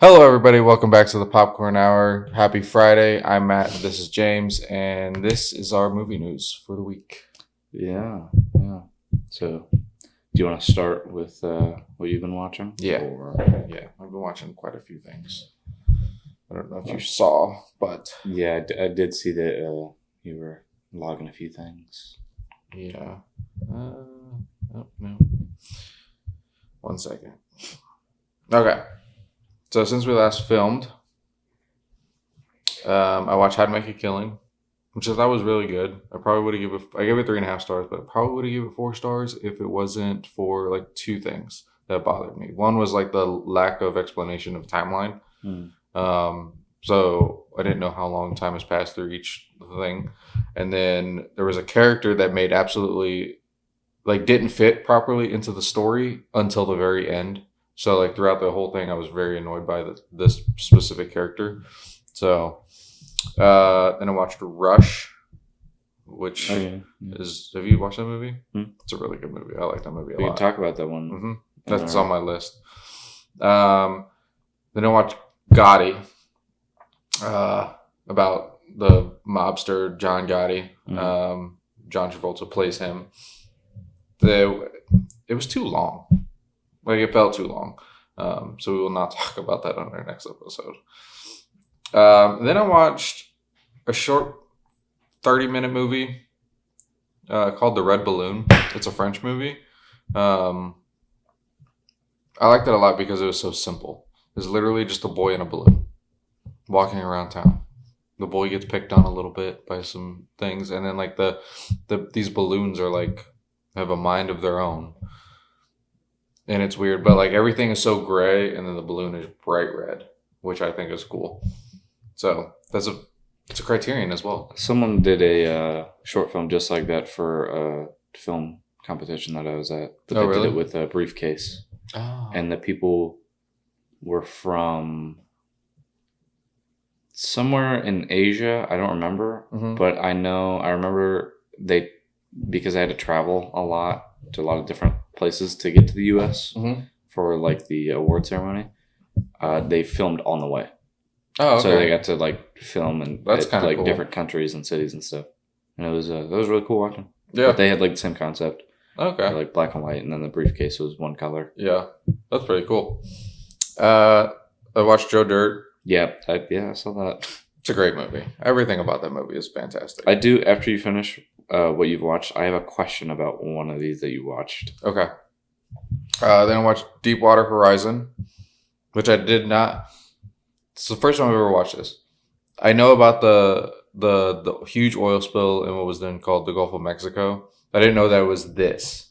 Hello, everybody. Welcome back to the Popcorn Hour. Happy Friday. I'm Matt. This is James, and this is our movie news for the week. Yeah. So, do you want to start with what you've been watching? Yeah. I've been watching quite a few things. I don't know if you saw, but Yeah, I did see that you were logging a few things. yeah. Oh, no. 1 second. Okay. So since we last filmed, I watched How to Make a Killing, which I thought was really good. I probably would have given it. I gave it 3.5 stars, but I probably would have given it 4 stars if it wasn't for like two things that bothered me. One was like the lack of explanation of timeline. So I didn't know how long time has passed through each thing, and then there was a character that made absolutely didn't fit properly into the story until the very end. So like throughout the whole thing, I was very annoyed by this specific character. So then I watched Rush, which is. Have you watched that movie? It's a really good movie. I like that movie a lot. We can talk about that one. Mm-hmm. That's on my list. Then I watched Gotti, about the mobster John Gotti. John Travolta plays him. It was too long. Like, it felt too long. So we will not talk about that on our next episode. Then I watched a short 30-minute movie called The Red Balloon. It's a French movie. I liked it a lot because it was so simple. It's literally just a boy in a balloon walking around town. The boy gets picked on a little bit by some things, and then like these balloons are like have a mind of their own. And it's weird, but like everything is so gray, and then the balloon is bright red, which I think is cool. So it's a criterion as well. Someone did a short film just like that for a film competition that I was at. But they did it with a briefcase. Oh. And the people were from somewhere in Asia. I don't remember. But I remember because I had to travel a lot to a lot of different places to get to the U.S. For like the award ceremony. They filmed on the way. Oh, okay. So they got to like film and that's kind of like cool. Different countries and cities and stuff. And it was really cool watching. Yeah, but they had like the same concept. Okay, like black and white, and then the briefcase was one color. Yeah, that's pretty cool. I watched Joe Dirt. Yeah, I saw that. It's a great movie. Everything about that movie is fantastic. I do. After you finish what you've watched, I have a question about one of these that you watched. Okay. Then I watched Deepwater Horizon, which I did not. It's the first time I've ever watched this. I know about the huge oil spill in what was then called the Gulf of Mexico. I didn't know that it was this.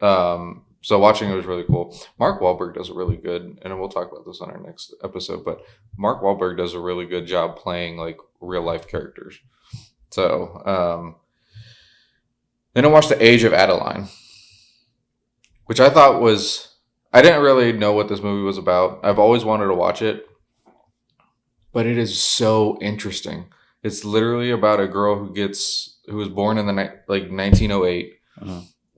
So watching it was really cool. Mark Wahlberg does a really good, and we'll talk about this on our next episode, but Mark Wahlberg does a really good job playing like real life characters. So then I watched The Age of Adeline, which I thought I didn't really know what this movie was about. I've always wanted to watch it, but it is so interesting. It's literally about a girl who was born in the 1908.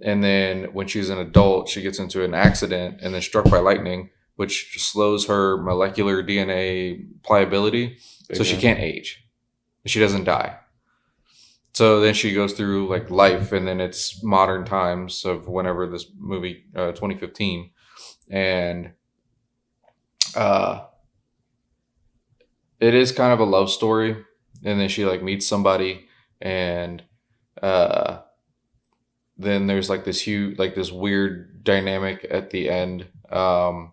And then when she's an adult, she gets into an accident and then struck by lightning, which slows her molecular DNA pliability. So she can't age. She doesn't die. So then she goes through like life, and then it's modern times of whenever this movie, 2015. And it is kind of a love story. And then she like meets somebody, and then there's like this weird dynamic at the end. But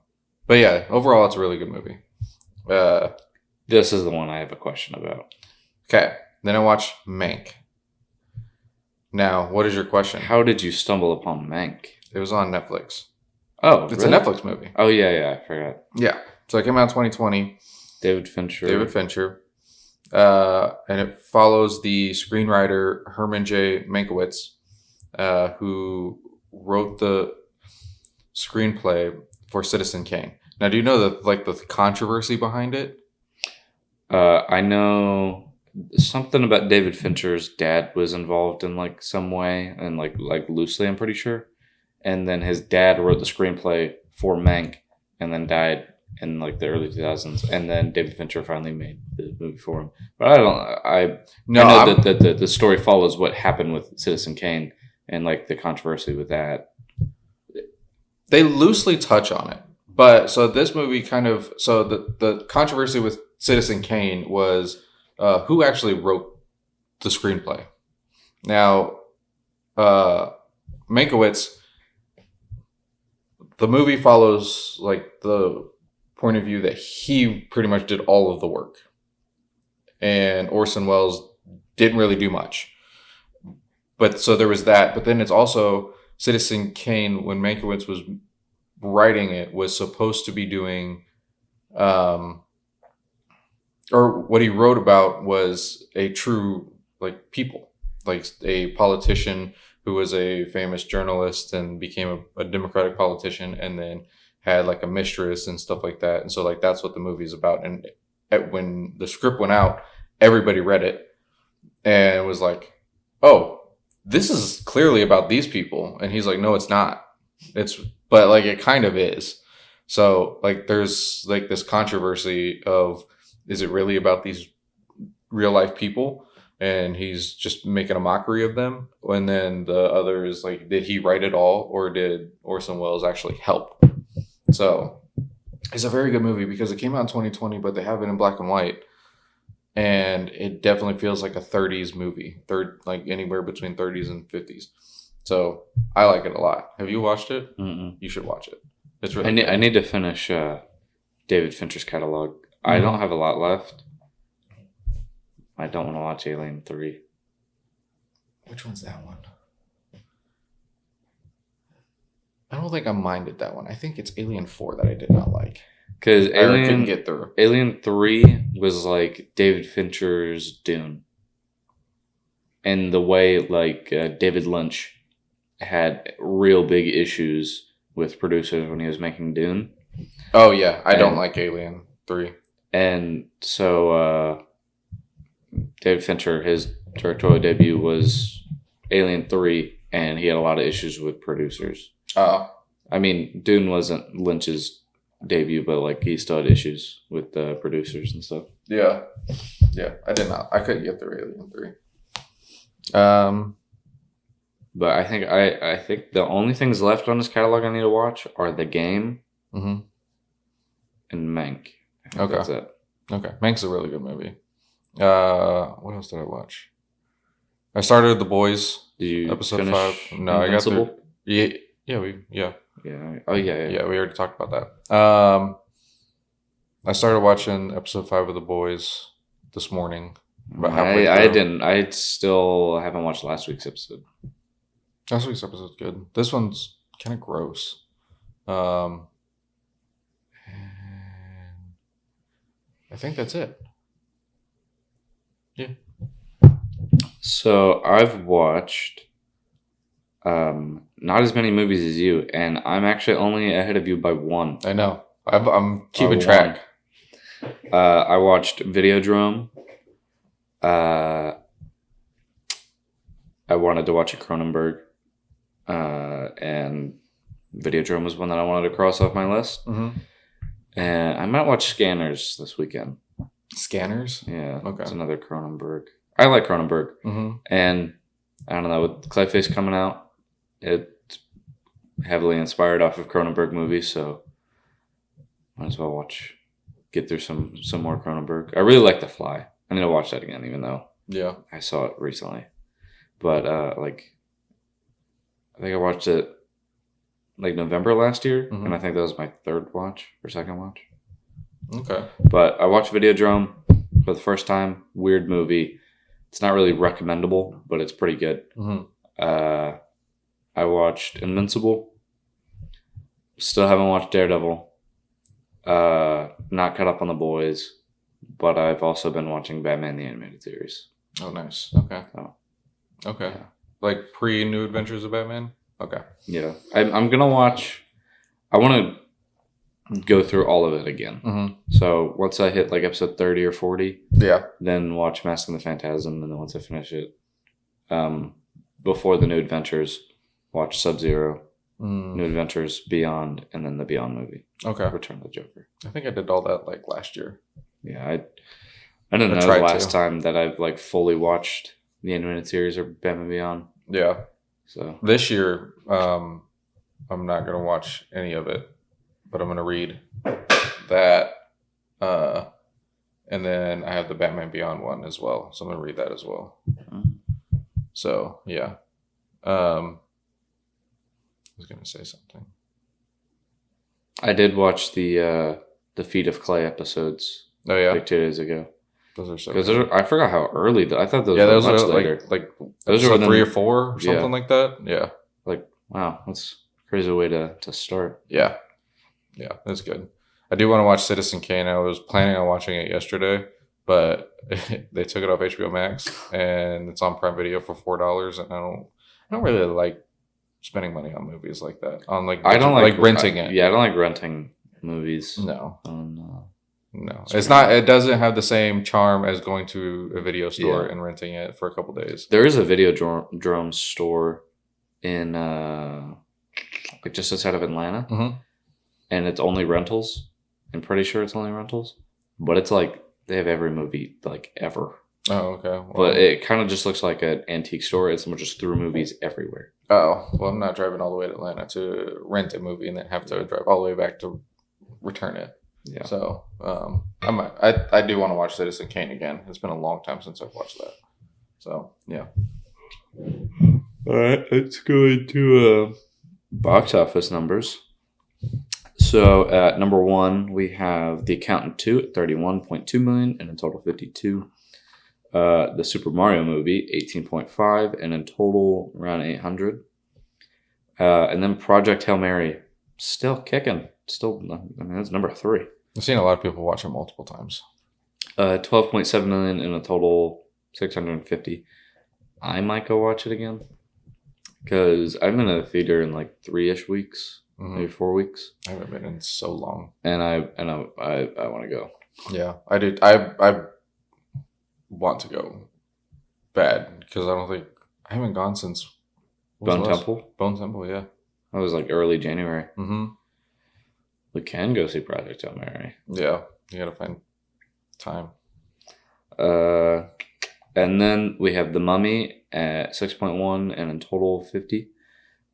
yeah, overall, it's a really good movie. This is the one I have a question about. Okay. Then I watched Mank. Now, what is your question? How did you stumble upon Mank? It was on Netflix. Oh, it's really? A Netflix movie. Oh, yeah, I forgot. Yeah. So it came out in 2020. David Fincher. And it follows the screenwriter Herman J. Mankiewicz, who wrote the screenplay for Citizen Kane. Now, do you know the controversy behind it? I know something about David Fincher's dad was involved in like some way, and like loosely, I'm pretty sure. And then his dad wrote the screenplay for Mank, and then died in like the early 2000s, and then David Fincher finally made the movie for him. But I know that the story follows what happened with Citizen Kane and like the controversy with that. They loosely touch on it, but so this movie the controversy with Citizen Kane was who actually wrote the screenplay. Now, Mankiewicz, the movie follows like the point of view that he pretty much did all of the work, and Orson Welles didn't really do much. But so there was that. But then it's also Citizen Kane, when Mankiewicz was writing it, was supposed to be doing, or what he wrote about was a true like people, like a politician who was a famous journalist and became a Democratic politician, and then had like a mistress and stuff like that. And so like that's what the movie is about. And when the script went out, everybody read it and was like, "Oh, this is clearly about these people." And he's like, "No, it's not. But like it kind of is." So like there's like this controversy of, is it really about these real life people? And he's just making a mockery of them. And then the other is like, did he write it all, or did Orson Welles actually help? So it's a very good movie because it came out in 2020, but they have it in black and white. And it definitely feels like a 30s movie, like anywhere between 30s and 50s. So I like it a lot. Have you watched it? Mm-mm. You should watch it. It's really I need to finish David Fincher's catalog. Mm-hmm. I don't have a lot left. I don't want to watch Alien 3. Which one's that one? I don't think I minded that one. I think it's Alien 4 that I did not like. Because Alien couldn't get through. Alien 3 was like David Fincher's Dune. And the way like David Lynch had real big issues with producers when he was making Dune. Oh, yeah. I don't like Alien 3. And so David Fincher, his directorial debut was Alien 3, and he had a lot of issues with producers. Oh. I mean, Dune wasn't Lynch's debut, but like he still had issues with the producers and stuff. Yeah. Yeah, I did not. I couldn't get through Alien 3. But I think the only things left on his catalog I need to watch are The Game and Mank. Okay. That's it. Okay. Mank's a really good movie. What else did I watch? I started The Boys. Did you episode finish 5? No, Invincible? I got through. Yeah. Oh yeah. Yeah, we already talked about that. I started watching episode 5 of The Boys this morning. About halfway through. I didn't. I still haven't watched last week's episode. Last week's episode's good. This one's kind of gross. And I think that's it. Yeah. So I've watched not as many movies as you, and I'm actually only ahead of you by one. I know. I'm keeping track. I watched Videodrome. I wanted to watch a Cronenberg, and Videodrome was one that I wanted to cross off my list. Mm-hmm. And I might watch Scanners this weekend. Scanners? Yeah. Okay. It's another Cronenberg. I like Cronenberg. Mm-hmm. And I don't know, with Clayface coming out, it's heavily inspired off of Cronenberg movies, so might as well get through some more Cronenberg. I really like The Fly. I need to watch that again, even though I saw it recently. But I think I watched it like November last year, and I think that was my third watch or second watch. Okay. But I watched Videodrome for the first time. Weird movie. It's not really recommendable, but it's pretty good. Mm-hmm. I watched Invincible. Still haven't watched Daredevil. Not caught up on The Boys, but I've also been watching Batman the Animated Series. Oh, nice. Okay. Okay. Yeah. Like pre-New Adventures of Batman? Okay. Yeah. I'm going to watch... I want to go through all of it again. Mm-hmm. So once I hit like episode 30 or 40, then watch Mask and the Phantasm, and then once I finish it, before the New Adventures, watch Sub-Zero. New Adventures, Beyond, and then the Beyond movie. Okay. Return of the Joker. I think I did all that like last year. Yeah, I don't know the last time that I've like fully watched the animated series or Batman Beyond. Yeah. So this year, I'm not gonna watch any of it, but I'm gonna read that. And then I have the Batman Beyond one as well, so I'm gonna read that as well. So yeah, I was gonna say something. I did watch the Feet of Clay episodes. Oh yeah, like 2 days ago. Those are so. Because I forgot how early. I thought those were those much are later. Like those are 3 or 4 or something like that. Yeah. Like wow, that's a crazy way to start. Yeah, that's good. I do want to watch Citizen Kane. I was planning on watching it yesterday, but they took it off HBO Max and it's on Prime Video for $4, and I don't really like spending money on movies like that. On I don't like renting it. Yeah, I don't like renting movies. No. No, it's not. It doesn't have the same charm as going to a video store and renting it for a couple days. There is a Videodrome store in like just outside of Atlanta, and it's only rentals. I'm pretty sure it's only rentals, but it's like they have every movie like ever. Oh, okay. Well, but it kind of just looks like an antique store. It's just threw movies everywhere. Oh, well, I'm not driving all the way to Atlanta to rent a movie and then have to drive all the way back to return it. Yeah. So I do want to watch Citizen Kane again. It's been a long time since I've watched that. So yeah. All right, let's go into box office numbers. So at number 1, we have The Accountant 2 at $31.2 million and in total 52. The Super Mario movie 18.5 and in total around 800. And then Project Hail Mary still kicking. That's number 3. I've seen a lot of people watch it multiple times. 12.7 million in a total 650. I might go watch it again because I've been in the theater in like 3-ish weeks, maybe 4 weeks. I haven't been in so long, and I want to go. Yeah, I did. I want to go bad because I haven't gone since Bone Temple. Bone Temple, yeah. That was like early January. Mm-hmm. We can go see Project Hail Mary. Yeah, you gotta find time. And then we have The Mummy at 6.1 and in total 50.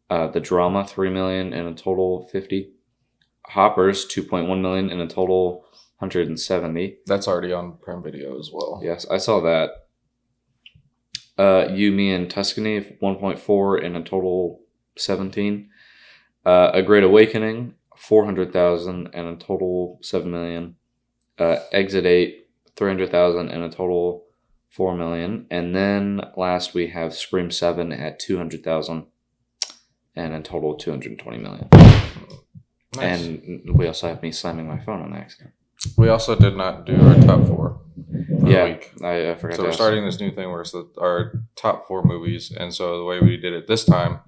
The Drama 3 million and in total 50. Hoppers 2.1 million and in total 170. That's already on Prime Video as well. Yes, I saw that. You, Me, and Tuscany 1.4 and in total 17. A Great Awakening 400,000 and a total 7 million. Exit 8 300,000 and a total 4 million. And then last we have Scream 7 at 200,000 and in total 220 million. Nice. And we also have me slamming my phone on accident. We also did not do our top 4 for the week. I forgot. So we're starting this new thing where it's our top 4 movies, and so the way we did it this time,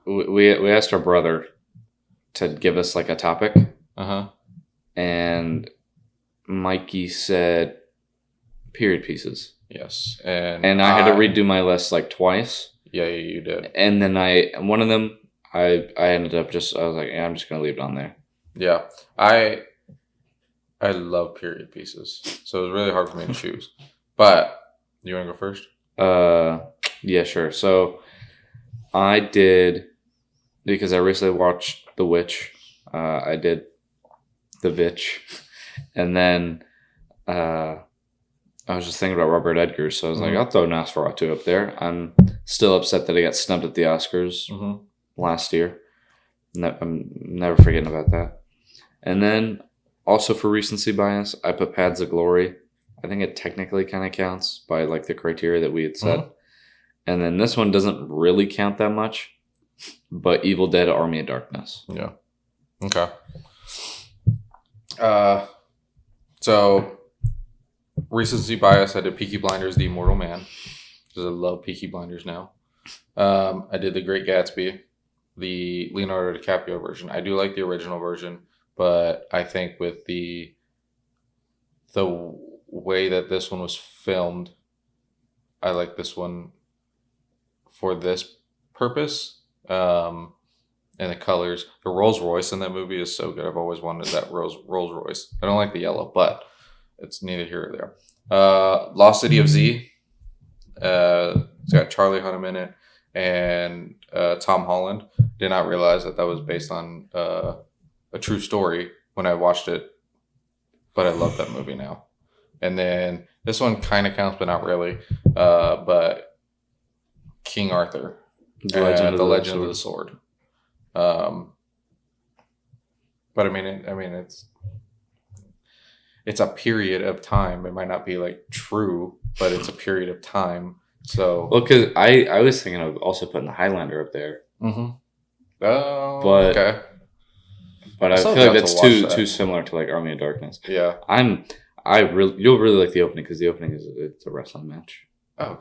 we asked our brother to give us like a topic. And Mikey said period pieces. Yes, and I had to redo my list like twice. Yeah, you did. And then one of them I ended up I was like, yeah, I'm just gonna leave it on there. Yeah, I love period pieces, so it was really hard for me to choose. But you want to go first? Yeah, sure. So I did, because I recently watched The Witch. I did The Vitch, and then I was just thinking about Robert Edgers, so I was like, I'll throw Nosferatu up there. I'm still upset that he got snubbed at the Oscars last year. I'm never forgetting about that. And then, also for recency bias, I put Paths of Glory. I think it technically kind of counts by like the criteria that we had set. And then this one doesn't really count that much, but Evil Dead: Army of Darkness. Yeah. Okay. So recency bias, I did Peaky Blinders: The Immortal Man, because I love Peaky Blinders now. I did The Great Gatsby, the Leonardo DiCaprio version. I do like the original version, but I think with the way that this one was filmed, I like this one for this purpose. And the colors. The Rolls Royce in that movie is so good. I've always wanted that Rolls Royce. I don't like the yellow, but it's neither here or there. Lost City of Z. It's got Charlie Hunnam in it and Tom Holland. Did not realize that was based on a true story when I watched it, but I love that movie now. And then this one kind of counts, but not really. But King Arthur, the Legend of the Sword. But I mean, it's a period of time. It might not be like true, but it's a period of time. So, well, because I was thinking of also putting the Highlander up there. Mm-hmm. Oh, okay. But I feel like that's too similar to like Army of Darkness. Yeah. You'll really like the opening because the opening it's a wrestling match. Oh,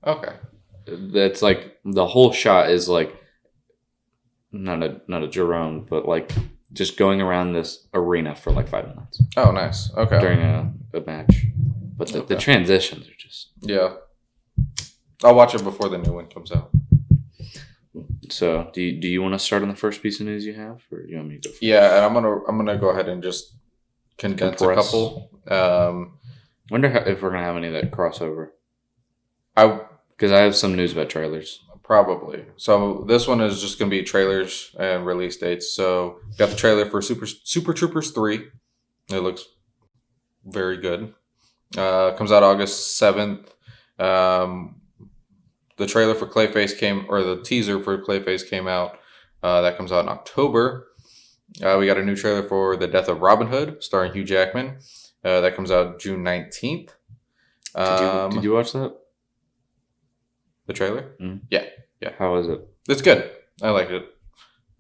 okay. That's like the whole shot is like not a Jerome, but like just going around this arena for like 5 minutes. Oh, nice. Okay. During a match, but the transitions are just I'll watch it before the new one comes out. So, do you want to start on the first piece of news you have, or do you want me to go first? Yeah, and I'm gonna go ahead and just condense a couple. Wonder if we're gonna have any of that crossover. Because I have some news about trailers. Probably. So this one is just gonna be trailers and release dates. So got the trailer for Super Troopers 3. It looks very good. Comes out August 7th. The trailer for the teaser for Clayface came out. That comes out in October. We got a new trailer for The Death of Robin Hood, starring Hugh Jackman. That comes out June 19th. Did you watch that? The trailer? Mm-hmm. Yeah. How is it? It's good. I liked it.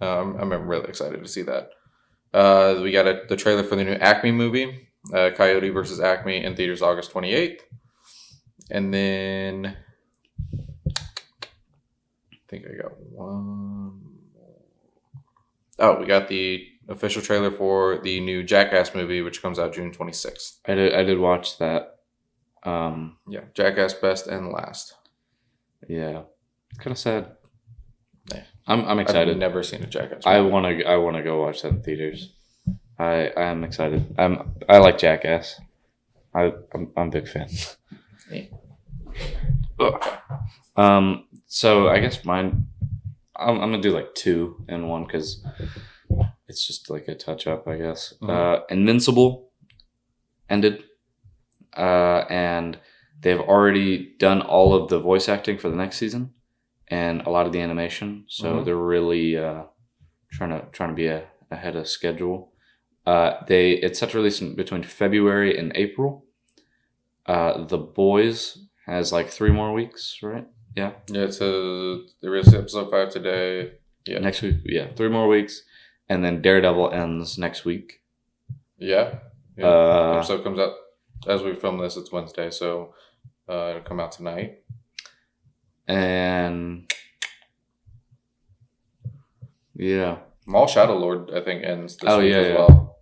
I'm really excited to see that. We got the trailer for the new Acme movie, Coyote vs. Acme, in theaters August 28th. And then I think I got one more. Oh, we got the official trailer for the new Jackass movie, which comes out June 26th. I did watch that. Jackass Best and Last. Yeah, kind of sad. Yeah. I'm excited. I've never seen a Jackass movie. I want to go watch that in theaters. I am excited. I like Jackass. I'm a big fan. So I guess mine, I'm gonna do like 2 in 1 because it's just like a touch up, I guess. Mm-hmm. Invincible ended, and they've already done all of the voice acting for the next season and a lot of the animation. So they're really trying to be ahead of schedule. It's set to release between February and April. The Boys has like 3 more weeks, right? Yeah. Yeah, there is episode 5 today. Yeah. Next week, 3 more weeks. And then Daredevil ends next week. Yeah. Episode comes out as we film this, it's Wednesday, so it'll come out tonight. And Mall Shadow Lord, I think, ends this week as well.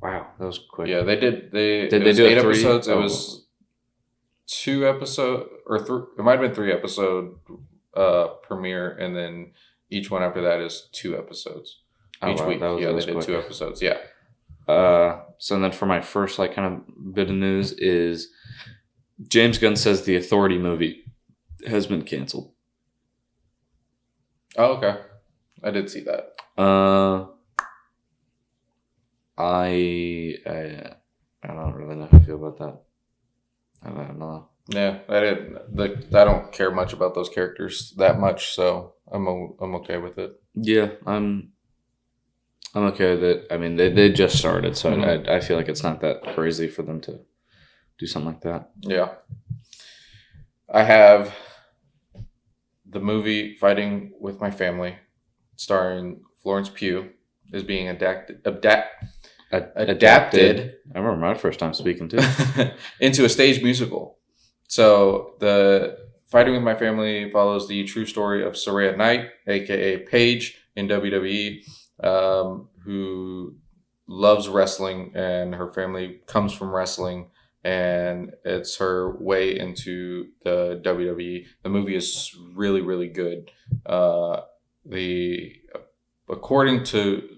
Wow, that was quick. Yeah, they did. Did they do 8 3? episodes? It was 2 episodes or 3. It might have been 3 episode premiere, and then each one after that is 2 episodes each week. They did quick. 2 episodes. Yeah. So then for my first like kind of bit of news is James Gunn says the Authority movie has been canceled. Oh, okay. I did see that. I don't really know how I feel about that. I don't know. Yeah, I don't care much about those characters that much, so I'm okay with it. Yeah, I'm okay with it. I mean, they just started, so I feel like it's not that crazy for them to do something like that. Yeah. I have the movie Fighting with My Family, starring Florence Pugh, is being adapted. I remember my first time speaking to into a stage musical. So the Fighting with My Family follows the true story of Saraya Knight, aka Paige, in WWE, who loves wrestling, and her family comes from wrestling, and it's her way into the WWE. The movie is really, really good. according to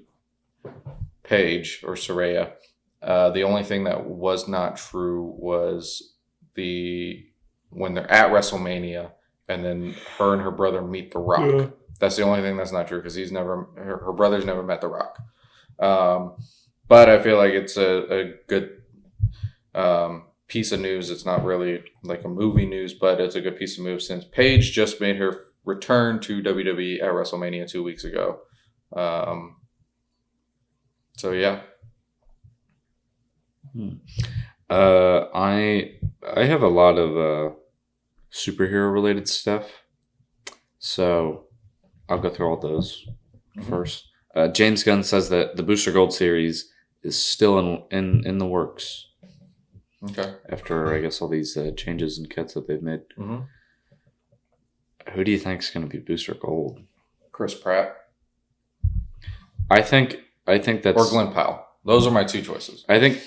Paige or Soraya, the only thing that was not true was when they're at WrestleMania and then her and her brother meet The Rock. Yeah. That's the only thing that's not true because her brother's never met The Rock. But I feel like it's a good piece of news. It's not really like a movie news, but it's a good piece of news since Paige just made her return to WWE at WrestleMania 2 weeks ago. So yeah. I have a lot of superhero related stuff, so I'll go through all those first. James Gunn says that the Booster Gold series is still in the works. Okay. After I guess all these changes and cuts that they've made. Mm-hmm. Who do you think is going to be Booster Gold? Chris Pratt. I think that's or Glenn Powell. Those are my two choices. I think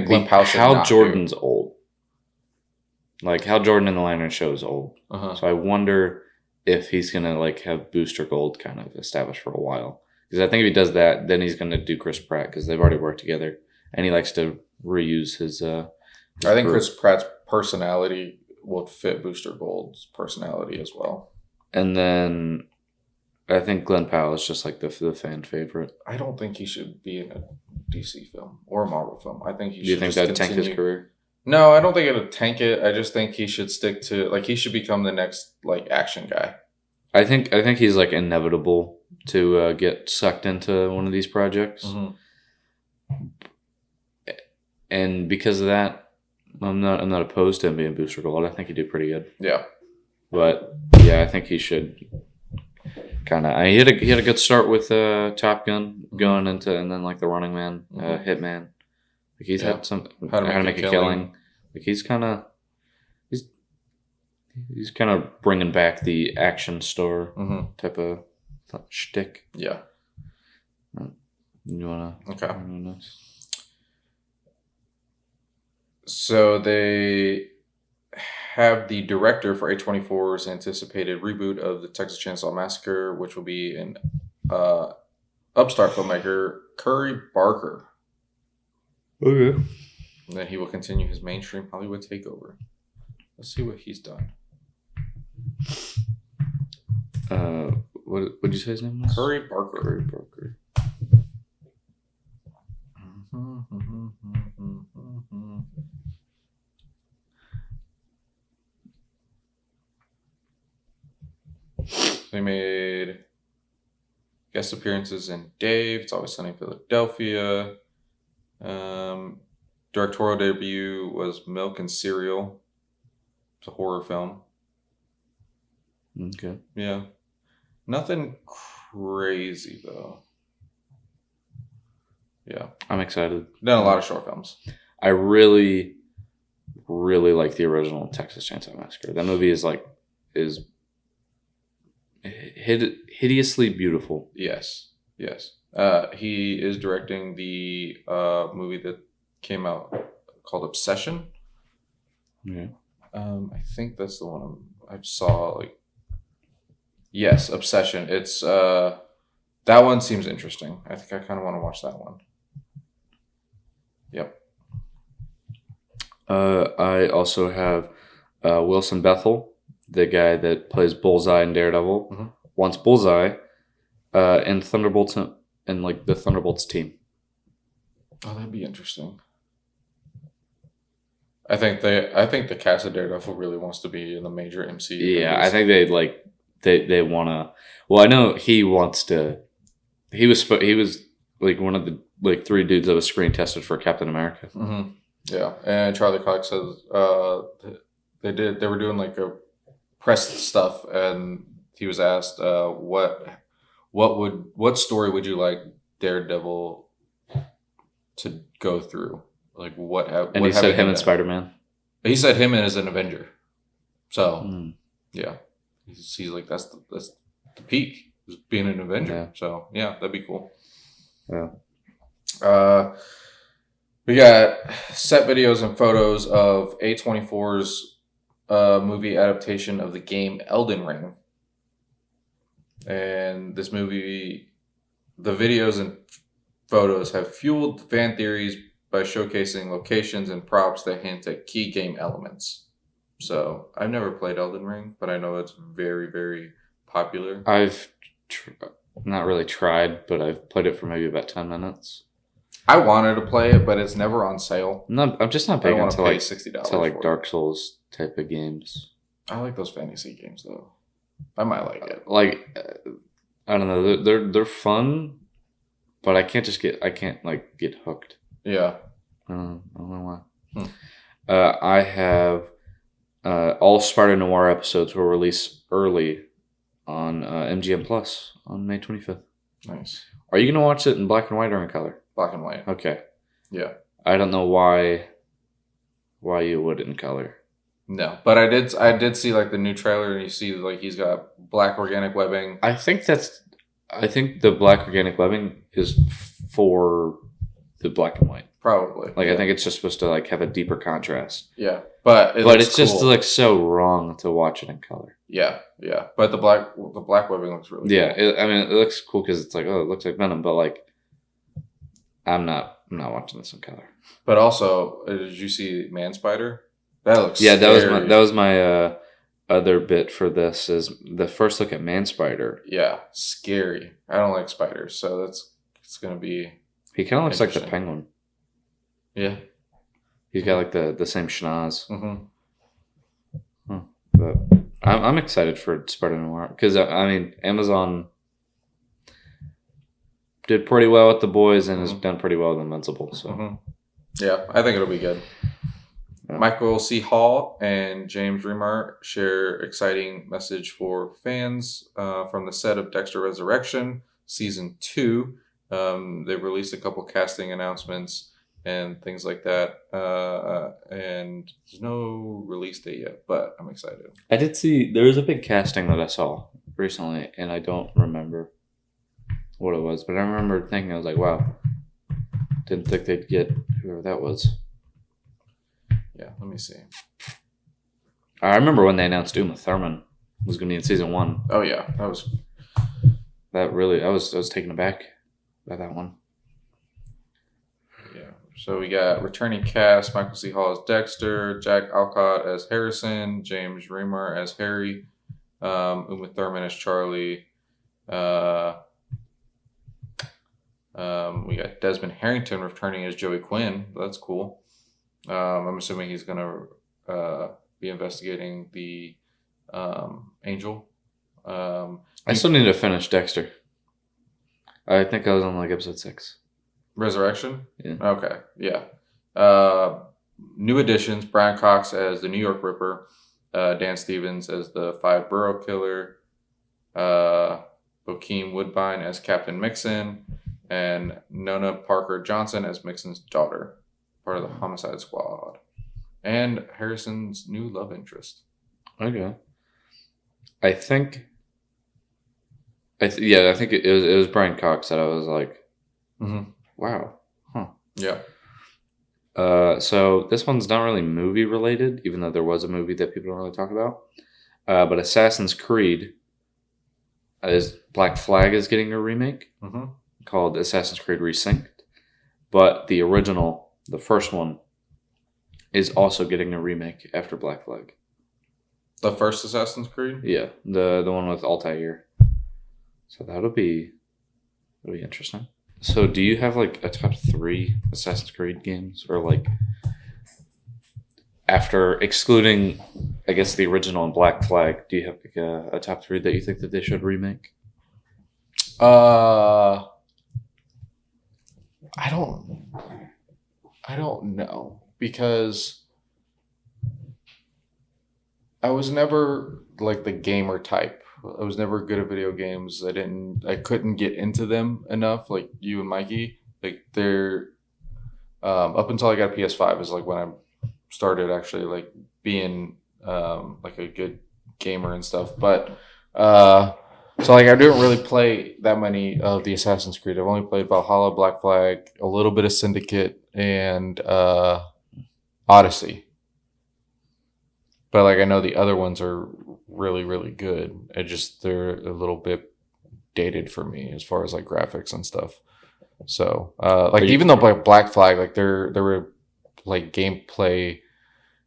Glenn Powell should Hal not Jordan's do. old. Like Hal Jordan in the Lantern Show is old. Uh-huh. So I wonder if he's gonna like have Booster Gold kind of established for a while. Because I think if he does that, then he's gonna do Chris Pratt because they've already worked together, and he likes to reuse his. I think Chris Pratt's personality would fit Booster Gold's personality as well. And then I think Glenn Powell is just like the fan favorite. I don't think he should be in a DC film or a Marvel film. I think he should. Do you think that'd tank his career? No, I don't think it'll tank it. I just think he should stick to he should become the next action guy. I think he's inevitable to get sucked into one of these projects. Mm-hmm. And because of that, I'm not opposed to him being Booster Gold. I think he'd do pretty good. Yeah. But yeah, I think he should kind of. He had a good start with Top Gun going into, and then The Running Man, Hitman. He's had some how to make a killing. He's kind of bringing back the action star type of shtick. Yeah. You wanna? Okay. So they have the director for A24's anticipated reboot of the Texas Chainsaw Massacre, which will be an upstart filmmaker, Curry Barker. Okay. And then he will continue his mainstream Hollywood takeover. Let's see what he's done. What did you say his name was? Curry Barker. Curry Barker. They made guest appearances in Dave, It's Always Sunny in Philadelphia. Directorial debut was Milk and Cereal. It's a horror film. Okay. Yeah. Nothing crazy though. Yeah. I'm excited. Done a lot of short films. I really, really like the original Texas Chainsaw Massacre. That movie is hideously beautiful. Yes. He is directing the movie that came out called Obsession. Yeah. I think that's the one I saw. Yes, Obsession. It's that one seems interesting. I think I kind of want to watch that one. Yep. I also have Wilson Bethel, the guy that plays Bullseye in Daredevil, wants Bullseye and Thunderbolts and the Thunderbolts team. Oh, that'd be interesting. I think the cast of Daredevil really wants to be in the major MCU. Yeah, I think they want to. Well, I know he wants to. He was one of the 3 dudes that was screen tested for Captain America. Mm-hmm. Yeah, and Charlie Cox says they were doing a press stuff, and he was asked what story would you like Daredevil to go through? And he said him and Spider-Man. He said him as an Avenger. So yeah, he's that's the peak, is being an Avenger. Yeah. So yeah, that'd be cool. Yeah. We got set videos and photos of A24's movie adaptation of the game Elden Ring. And this movie, the videos and photos have fueled fan theories by showcasing locations and props that hint at key game elements. So I've never played Elden Ring, but I know it's very, very popular. I've not really tried, but I've played it for maybe about 10 minutes. I wanted to play it, but it's never on sale. No, I'm just not big into like $60 to like Dark Souls type of games. I like those fantasy games though. I might like it. Like I don't know, they're fun, but I can't like get hooked. Yeah. I don't know why. I have all Spider-Noir episodes were released early on MGM Plus on May 25th. Nice. Are you gonna watch it in black and white or in color? Black and white. Okay. Yeah. I don't know why you would in color. No, but I did see like the new trailer, and you see like he's got black organic webbing. I think the black organic webbing is for the black and white. Probably. Like I think it's just supposed to like have a deeper contrast. Yeah, but it's just like so wrong to watch it in color. Yeah, yeah. But the black webbing looks really cool. It looks cool because it's like, oh, it looks like Venom, but like I'm not watching this in color. But also, did you see Man Spider? That looks that was my other bit for this is the first look at Man Spider. Yeah, scary. I don't like spiders, so it's gonna be. He kind of looks like the Penguin. Yeah, he's got like the same schnoz. Mm-hmm. But I'm excited for Spider-Noir because I mean Amazon did pretty well with The Boys and has done pretty well with Invincible. So yeah, I think it'll be good. Yeah. Michael C. Hall and James Remar share exciting message for fans from the set of Dexter Resurrection Season 2. They've released a couple casting announcements and things like that. And there's no release date yet, but I'm excited. I did see, there was a big casting that I saw recently, and I don't remember what it was, but I remember thinking, I was like, wow, didn't think they'd get whoever that was. Yeah, let me see. I remember when they announced Uma Thurman was going to be in Season 1. Oh, yeah. I was taken aback by that one. Yeah. So we got returning cast: Michael C. Hall as Dexter, Jack Alcott as Harrison, James Remar as Harry, Uma Thurman as Charlie. We got Desmond Harrington returning as Joey Quinn. That's cool. I'm assuming he's gonna be investigating the Angel. I still need to finish Dexter. I think I was on like episode 6. Resurrection? Yeah. Okay. Yeah. New additions: Brian Cox as the New York Ripper, Dan Stevens as the Five Borough Killer, Bokeem Woodbine as Captain Mixon, and Nona Parker Johnson as Mixon's daughter, part of the Homicide Squad. And Harrison's new love interest. Okay. I think it was Brian Cox that I was like, wow. Huh. Yeah. So this one's not really movie related, even though there was a movie that people don't really talk about. But Assassin's Creed Black Flag is getting a remake called Assassin's Creed Resynced. But the original, the first one, is also getting a remake after Black Flag. The first Assassin's Creed? Yeah, the one with Altair. So that'll be interesting. So do you have like a top 3 Assassin's Creed games, or like after excluding, I guess, the original and Black Flag, do you have like a top 3 that you think that they should remake? I don't know, because I was never like the gamer type. I was never good at video games. I couldn't get into them enough, like you and Mikey. Like they're up until I got a PS5 is like when I started actually like being like a good gamer and stuff. But so like I didn't really play that many of the Assassin's Creed. I've only played Valhalla, Black Flag, a little bit of Syndicate, and Odyssey. But like I know the other ones are really, really good. They're a little bit dated for me as far as like graphics and stuff. So like even though like Black Flag, like there were like gameplay,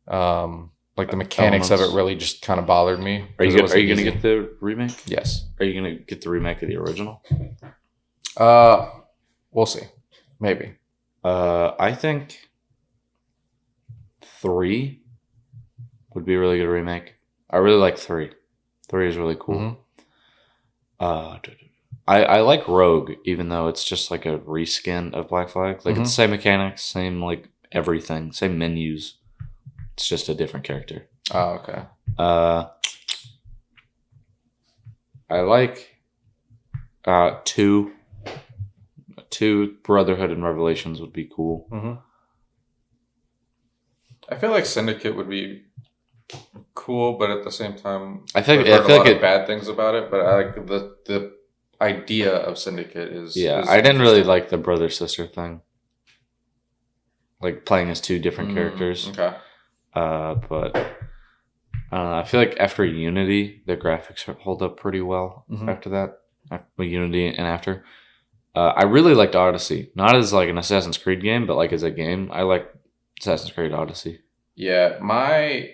like the mechanics of it really just kind of bothered me. Are you gonna get the remake? Yes. Are you gonna get the remake of the original? We'll see. Maybe. I think 3 would be a really good remake. I really like 3. 3 is really cool. I like Rogue, even though it's just like a reskin of Black Flag. Like it's the same mechanics, same like everything, same menus. It's just a different character. Oh, okay. I like 2. 2 Brotherhood and Revelations would be cool. I feel like Syndicate would be cool, but at the same time, I feel like bad things about it. But I like the idea of Syndicate is. Yeah, is I didn't really like the brother sister thing, like playing as 2 different characters. Okay. But I don't know. I feel like after Unity, the graphics hold up pretty well. After that, Unity and after, I really liked Odyssey. Not as like an Assassin's Creed game, but like as a game, I like Assassin's Creed Odyssey. Yeah, my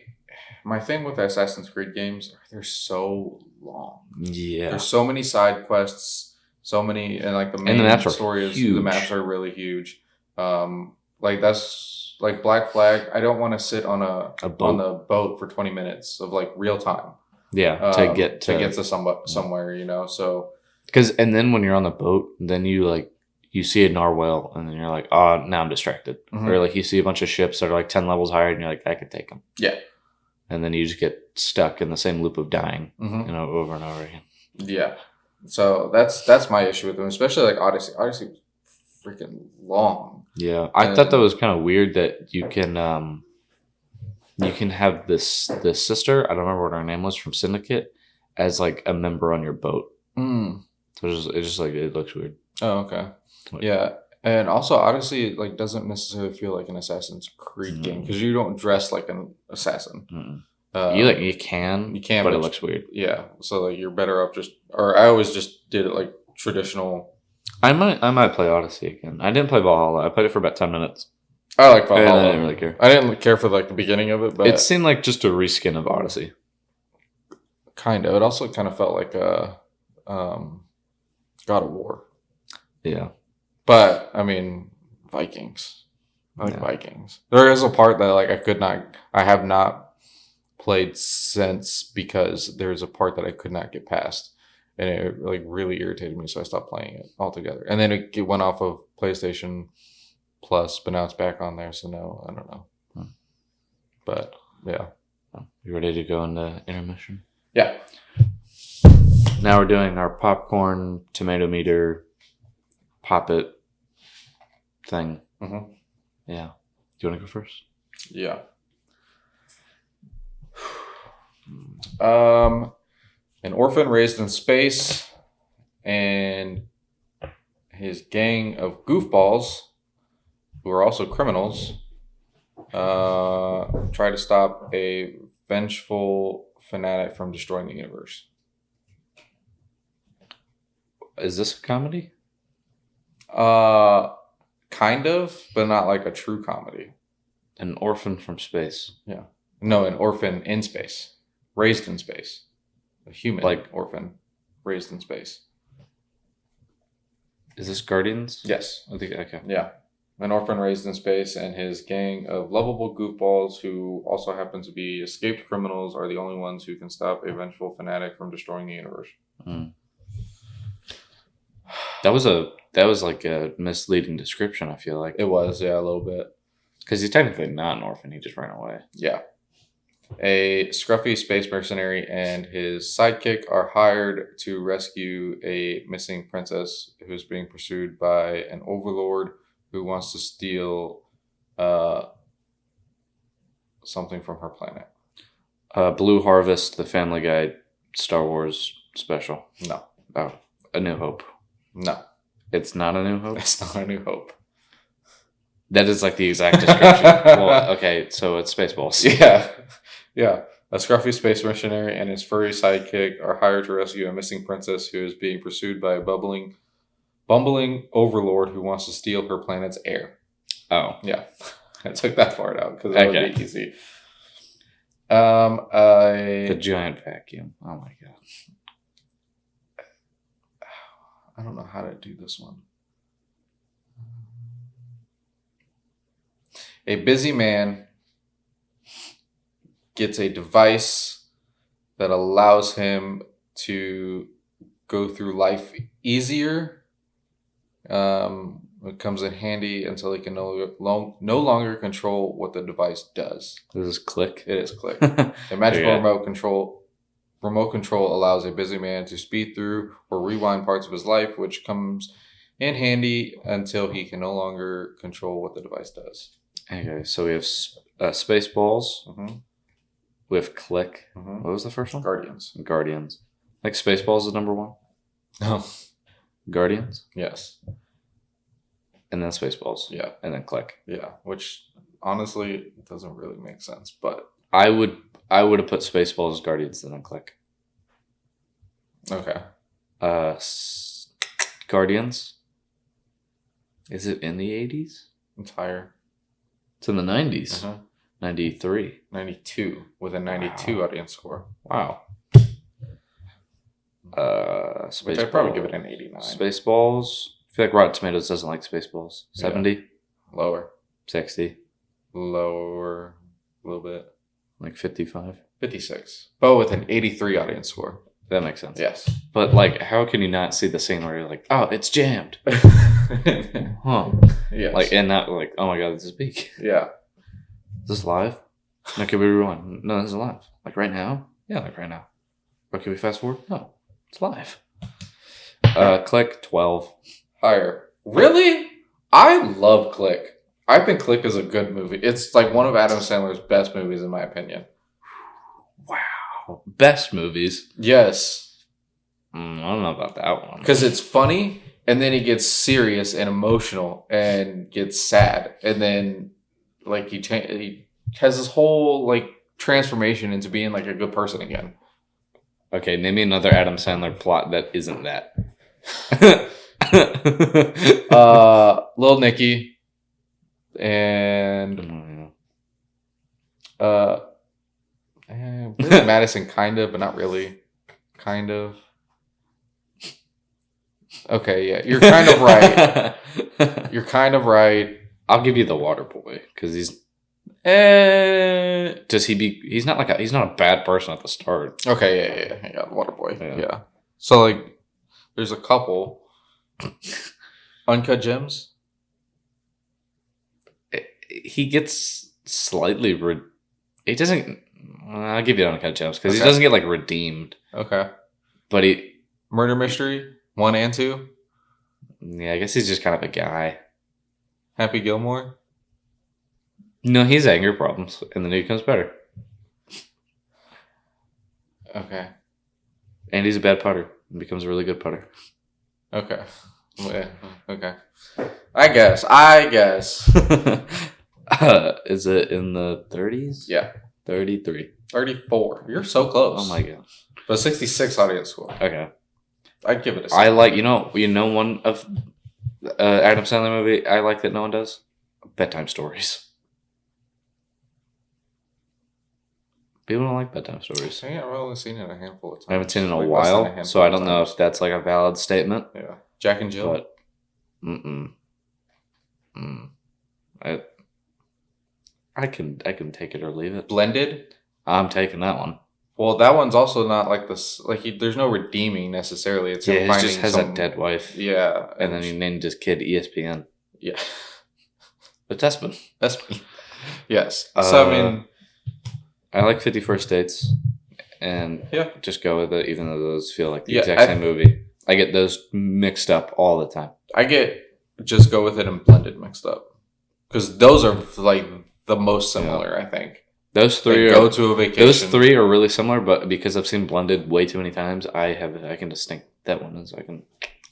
thing with Assassin's Creed games, they're so long. Yeah, there's so many side quests, so many, and like the main story is the maps are really huge. Like that's like Black Flag. I don't want to sit on a boat. On the boat for 20 minutes of like real time. Yeah, to get to somewhere, you know. So and then when you're on the boat, then you see a narwhal, and then you're like, oh, now I'm distracted. Or like you see a bunch of ships that are like 10 levels higher, and you're like, I could take them. Yeah. And then you just get stuck in the same loop of dying, over and over again. Yeah. So that's my issue with them, especially like Odyssey. Odyssey was freaking long. Yeah, I thought that was kind of weird that you can have this sister. I don't remember what her name was from Syndicate as like a member on your boat. So it's just like it looks weird. Oh, okay. Yeah, and also Odyssey like doesn't necessarily feel like an Assassin's Creed game because you don't dress like an assassin. You can, but it looks weird. Yeah, so like you're better off I always just did it like traditional. I might play Odyssey again. I didn't play Valhalla. I played it for about 10 minutes. I like Valhalla. I didn't really care. I didn't care for like the beginning of it, but it seemed like just a reskin of Odyssey. Kind of. It also kind of felt like a God of War. Yeah. But I mean, Vikings. I like Vikings. There is a part that like I have not played since because there's a part that I could not get past, and it like really irritated me, so I stopped playing it altogether. And then it went off of PlayStation Plus, but now it's back on there. So no, I don't know. But yeah, you ready to go into intermission? Yeah. Now we're doing our popcorn tomato meter pop it thing. Yeah. Do you want to go first? Yeah. An orphan raised in space and his gang of goofballs, who are also criminals, try to stop a vengeful fanatic from destroying the universe. Is this a comedy? Kind of, but not like a true comedy. An orphan from space. Yeah. No, an orphan in space. Raised in space. A human like orphan raised in space. Is this Guardians? Yes. I think okay. Yeah. An orphan raised in space and his gang of lovable goofballs who also happen to be escaped criminals are the only ones who can stop a vengeful fanatic from destroying the universe. That was like a misleading description, I feel like. It was, yeah, a little bit. Because he's technically not an orphan, he just ran away. Yeah. A scruffy space mercenary and his sidekick are hired to rescue a missing princess who's being pursued by an overlord who wants to steal something from her planet. Blue Harvest, the Family Guy, Star Wars special. No. Oh, A New Hope. No. It's not A New Hope? It's not A New Hope. That is like the exact description. Well, okay, so it's Spaceballs. Yeah. Yeah. A scruffy space missionary and his furry sidekick are hired to rescue a missing princess who is being pursued by a bumbling overlord who wants to steal her planet's air. Oh. Yeah. I took that part out because it would be easy. The giant vacuum. Oh my god. I don't know how to do this one. A busy man gets a device that allows him to go through life easier. It comes in handy until he can no longer control what the device does. This is Click. It is Click. A magical remote control allows a busy man to speed through or rewind parts of his life, which comes in handy until he can no longer control what the device does. Okay, so we have Spaceballs. Mm-hmm. We have Click. Mm-hmm. What was the first one? Guardians. Like Spaceballs is number one? No. Guardians? Yes. And then Spaceballs. Yeah. And then Click. Yeah, which honestly doesn't really make sense, but I would have put Spaceballs as Guardians and then Click. Okay. Guardians. Is it in the 80s? It's higher. It's in the 90s. 93. 92 with a 92 audience score. Wow. Which I'd probably give it an 89. Spaceballs. I feel like Rotten Tomatoes doesn't like Spaceballs. 70? Yeah. Lower. 60? Lower a little bit. Like 55? 56. But with an 83 audience score. That makes sense. Yes. But, like, how can you not see the scene where you're like, oh, it's jammed? Huh. Yes. Like, and not like, oh my god, this is big. Yeah. Is this live? No, can we rewind? No, this is live. Like, right now? Yeah, like right now. Or can we fast forward? No, it's live. Click 12. Higher. Really? I love Click. I think Click is a good movie. It's like one of Adam Sandler's best movies, in my opinion. Wow. Best movies? Yes. I don't know about that one. Because it's funny, and then he gets serious and emotional and gets sad. And then, like, he has this whole, like, transformation into being, like, a good person again. Okay, name me another Adam Sandler plot that isn't that. Lil Nicky and really Madison, kind of, but not really. Kind of. Okay, yeah, you're kind of right. You're kind of right. I'll give you the Water Boy because he's. Does he be? He's not a bad person at the start. Okay, yeah, Water Boy. Yeah. So like, there's a couple. Uncut Gems. He gets slightly. He doesn't. I'll give you Uncut Gems because he doesn't get like redeemed. Okay. But he. Murder Mystery 1 and 2. Yeah, I guess he's just kind of a guy. Happy Gilmore. No, he's anger problems, and then he becomes better. Okay. And he's a bad putter and becomes a really good putter. Okay. Yeah, okay. I guess. Is it in the 30s? Yeah. 33. 34. You're so close. Oh my god. But 66 audience score. Okay. I'd give it a 7. I like, you know one of Adam Sandler movie I like that no one does? Bedtime Stories. People don't like bedtime stories. I've only seen it a handful of times. I haven't seen it in a Like while, so I don't know if that's like a valid statement. Yeah. Jack and Jill. But, I can take it or leave it. Blended. I'm taking that one. Well, that one's also not like this. Like there's no redeeming necessarily. It's he finding just has a dead wife. Yeah, and then he named his kid ESPN. Yeah, but that's me. Yes. So I mean, I like 50 First Dates, and just go with it, even though those feel like the exact same movie. I get those mixed up all the time. I get just go with it and Blended mixed up because those are like the most similar. I think those three go to a vacation. Those three are really similar, but because I've seen Blended way too many times, I can distinct that one, and so I can.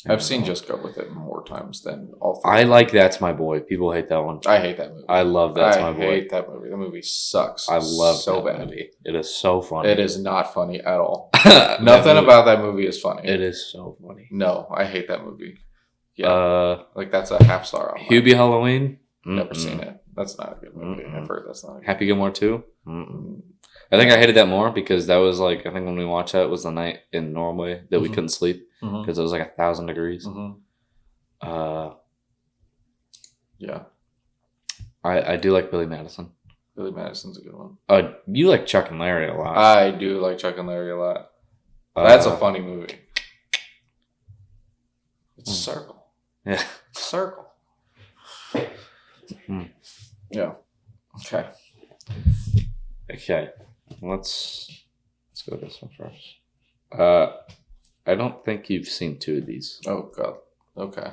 I've seen Just Go With It more times than all three. I like That's My Boy. People hate that one. I hate that movie. I love That's My Boy. I hate that movie. The movie sucks. I love so that bad. movie. It is so funny. It is not funny at all. Nothing about that movie is funny. It is so funny. No, I hate that movie. Yeah, like that's a half star. Hubie Halloween. Never seen it. That's not a good movie. I've heard that's not. Happy Gilmore 2. I think I hated that more because that was like, I think when we watched that, it was the night in Norway that we couldn't sleep because it was like 1,000 degrees. Yeah. I do like Billy Madison. Billy Madison's a good one. You like Chuck and Larry a lot. I do like Chuck and Larry a lot. That's a funny movie. It's a circle. Yeah. It's a circle. Yeah. Okay. Okay. Let's go with this one first. I don't think you've seen two of these. Oh god. Okay.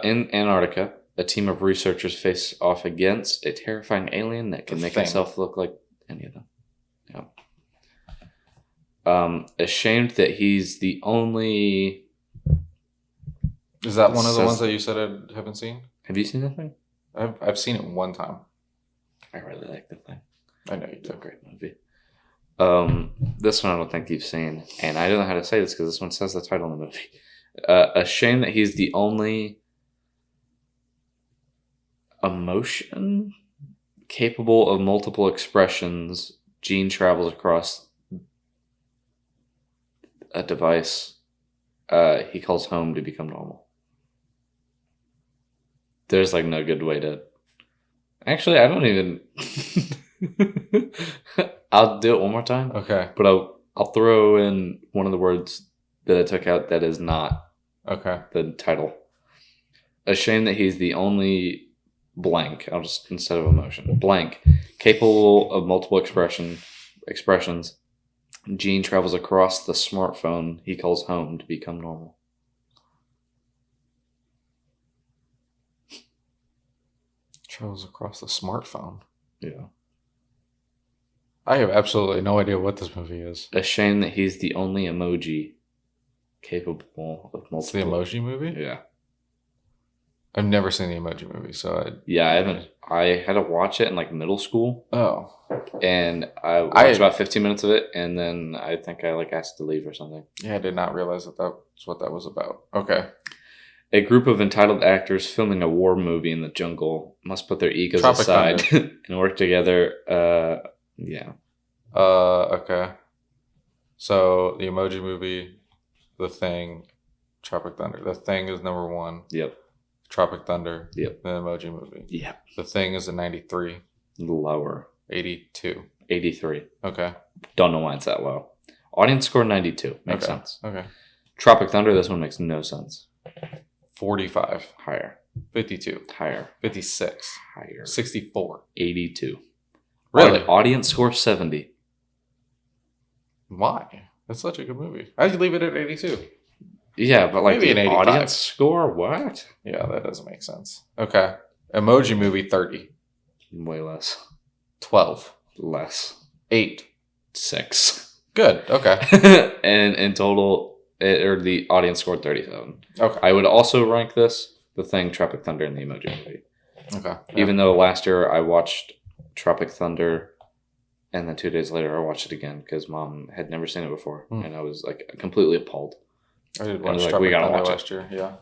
In Antarctica, a team of researchers face off against a terrifying alien that can make itself look like any of them. Yeah. Ashamed that he's the only. Is that one of the ones that you said I haven't seen? Have you seen that thing? I've seen it one time. I really like the thing. I know you do. It's a great movie. This one I don't think you've seen, and I don't know how to say this because this one says the title of the movie. Ashamed that he's the only emotion capable of multiple expressions. Gene travels across a device he calls home to become normal. There's like no good way to. Actually, I don't even. I'll do it one more time. Okay. But I'll throw in one of the words that I took out that is not the title. Ashamed that he's the only blank. I'll just instead of emotion blank capable of multiple expressions. Gene travels across the smartphone he calls home to become normal. Travels across the smartphone. Yeah. I have absolutely no idea what this movie is. Ashamed that he's the only emoji capable of multiple. It's the Emoji Movie? Yeah. I've never seen the Emoji Movie, so I haven't. I had to watch it in like middle school. Oh. And I watched about 15 minutes of it, and then I think I like asked to leave or something. Yeah, I did not realize that's what that was about. Okay. A group of entitled actors filming a war movie in the jungle must put their egos Tropic aside and work together. Yeah. Okay. So the Emoji Movie, The Thing, Tropic Thunder. The Thing is number 1. Yep. Tropic Thunder. Yep. The Emoji Movie. Yep. The Thing is a 93. Lower. 82. 83. Okay. Don't know why it's that low. Audience score 92. Makes sense. Okay. Tropic Thunder, this one makes no sense. 45. Higher. 52. Higher. 56. Higher. 64. 82. Really? Audience score 70. Why? That's such a good movie. I'd leave it at 82. Yeah, but like maybe the an 85. audience score, what? Yeah, that doesn't make sense. Okay. Emoji Movie, 30. Way less. 12. Less. 8. 6. Good. Okay. And in total, the audience scored 37. Okay. I would also rank this, The Thing, Tropic Thunder, and the Emoji Movie. Okay. Even though last year I watched Tropic Thunder, and then 2 days later I watched it again because Mom had never seen it before, and I was like completely appalled. I did watch Tropic Thunder last year. Yeah.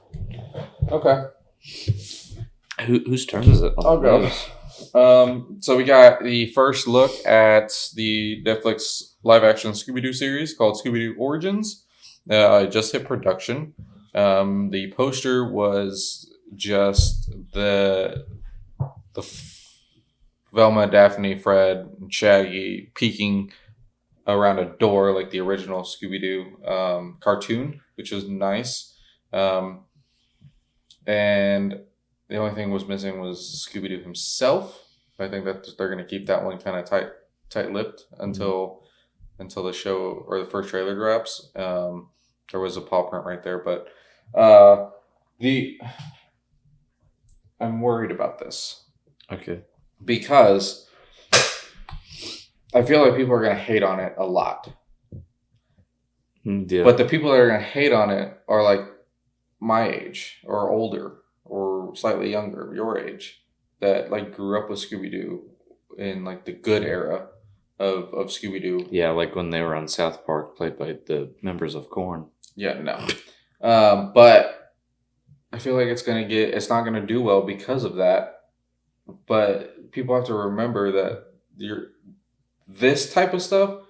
Okay. Whose turn is it? I'll go. So we got the first look at the Netflix live-action Scooby-Doo series called Scooby-Doo Origins. It just hit production. The poster was just the Velma, Daphne, Fred, and Shaggy peeking around a door like the original Scooby-Doo cartoon, which was nice. And the only thing was missing was Scooby-Doo himself. I think that they're going to keep that one kind of tight-lipped until the show or the first trailer drops. There was a paw print right there, but I'm worried about this. Okay. Because I feel like people are going to hate on it a lot. Yeah. But the people that are going to hate on it are like my age or older or slightly younger, your age, that like grew up with Scooby-Doo in like the good era of Scooby-Doo. Yeah, like when they were on South Park, played by the members of Korn. Yeah, no. But I feel like it's not gonna do well because of that. But people have to remember that this type of stuff,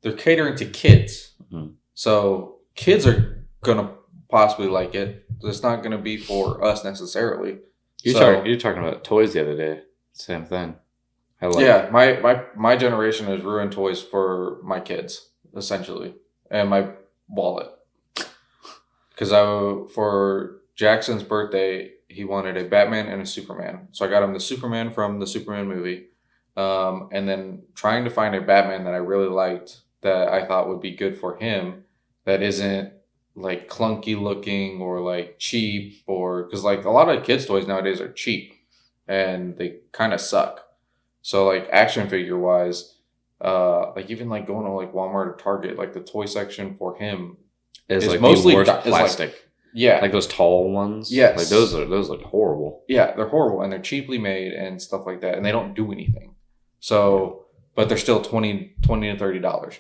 they're catering to kids. Mm-hmm. So kids are gonna possibly like it. It's not gonna be for us necessarily. You're talking about toys the other day. Same thing. Yeah, my generation has ruined toys for my kids, essentially, and my wallet. Because for Jackson's birthday, he wanted a Batman and a Superman. So I got him the Superman from the Superman movie. And then trying to find a Batman that I really liked that I thought would be good for him that isn't like clunky looking or like cheap, or because like a lot of kids' toys nowadays are cheap and they kind of suck. So like action figure wise, like even like going to like Walmart or Target, like the toy section for him is like mostly the worst plastic. Like, yeah, like those tall ones. Yes, like those look horrible. Yeah, they're horrible and they're cheaply made and stuff like that, and they don't do anything. So, but they're still $20 to $30.